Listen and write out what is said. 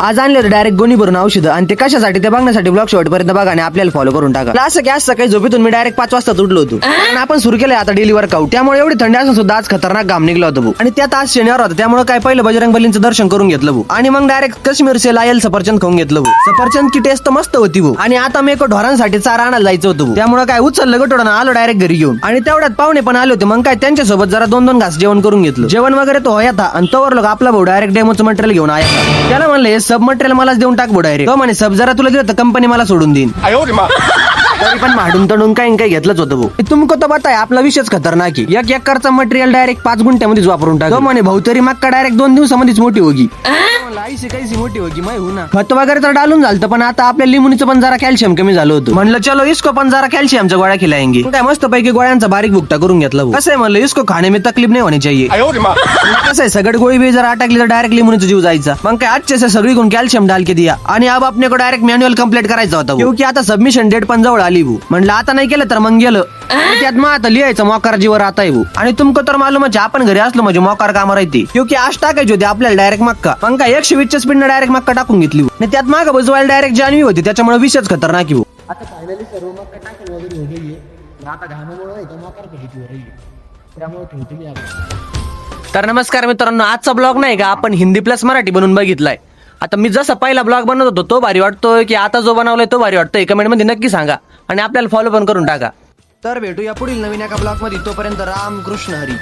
आज आणले होते डायरेक्ट गोणी भरून औषधं आणि ते कशासाठी ते बघण्यासाठी ब्लॉग शेवटपर्यंत बघा आणि आपल्याला फॉलो करून टाका. असं की आज सकाळी झोपेतून मी डायरेक्ट 5 वाजता उठलो होतो कारण आपण सुरू केलंय आता डेली वर्कआउट. त्यामुळे एवढी थंडी असून सुद्धा आज खतरनाक घाम निघला होता भाऊ. आणि त्यात आज शनिवार होता त्यामुळे काय पहिलं बजरंग बलींचं दर्शन करून घेतलं भाऊ आणि मग डायरेक्ट काश्मीर से लायल सफरचंद खाऊन घेतलं भाऊ. सफरचंद की टेस्ट मस्त होती भाऊ. आणि आता मी एक ढोरांसाठी चारा आणायला जायचं होतं भाऊ. त्यामुळे काय उचललं गटोडा आलो डायरेक्ट घरी घेऊन आणि तेवढ्यात पाहुणे पण आले होते. मग काय त्यांच्यासोबत जरा 2-2 घास जेवण करून घेतलं. जेवण वगैरे तो होया था आणि तोवर लोक आपला भाऊ डायरेक्ट डेमोचं मटेरियल घेऊन आया. त्याला म्हणलं हे सब मटेरियल मलाच देऊन टाक भाऊ डायरेक्ट. तो म्हणे सब जरा तुला दिलं तर कंपनी मला सोडून देईन. तरी पण भाडून तडून काही घेतलंच होतं भाऊ. तुमको तो बताय आपला विषयच खतरनाक आहे. एक एकरचा मटेरियल डायरेक्ट 5 गुंठ्यामध्येच वापरून टाक. तो म्हणे भाऊ तरी मक्का डायरेक्ट 2 दिवसामध्येच मोठी होगी. ऐसी कैसी मोठी होगी मैं हूं ना. खत वगैरे तर डालून झालं पण आता आपल्या लिंबूचं पण जरा कॅल्शियम कमी झालं होतं. म्हणलं चलो इसको पण जरा कॅल्शियमच्या गोळ्या खिलाएंगे. काय मस्त पैकी गोळ्यांचा बारीक भुकटा करून घेतला भाऊ. कसं आहे म्हणलं इसको खाने में तकलीफ नाही होनी चाहिए. कसं आहे सगळं गोळी बी जर अटकली तर डायरेक्ट लिंबूचा जीव जायचा. मग काय अच्छे से सगळी कोण कॅल्शियम डाल के दिया आणि अब अपने को डायरेक्ट मॅन्युअल कंप्लीट करायचा होता क्योंकि आता सबमिशन डेट पण जवळ आली भाऊ. म्हणलं आता नाही केलं तर मग गेलं. त्यात मग आता लिहायचं मोकार जीवर आता भाऊ. आणि तुमको तर मालूम आहे आपण घरी असलो म्हणजे मोकार कामा राहते क्योंकि आज टाकायची होती आपल्याला डायरेक्ट मक्का. मग काय 120च्या स्पीडने डायरेक्ट मक्का टाकून घेतली आणि त्यात माग बजवायला डायरेक्ट जान्हवी होती त्याच्यामुळे विषयच खतरनाक भाऊ. आता फायनली सर्व मक्का टाकून वगैरे हो गई आहे. आता घामामुळे नाही का मकार कशी हो रही आहे त्यामुळे ठेवते मी आता. तर नमस्कार मित्रांनो, आजचा ब्लॉग नाही का आपण हिंदी प्लस मराठी बनवून बघितलाय. आता मी जसा पहिला ब्लॉग बनवत होतो तो भारी वाटतोय की आता जो बनवलाय तो भारी वाटतोय कमेंट मध्ये नक्की सांगा आणि आपल्याला फॉलो पण करून टाका. तर भेटूया पुढील नवीन एका ब्लॉग मध्ये. तोपर्यंत राम कृष्ण हरी.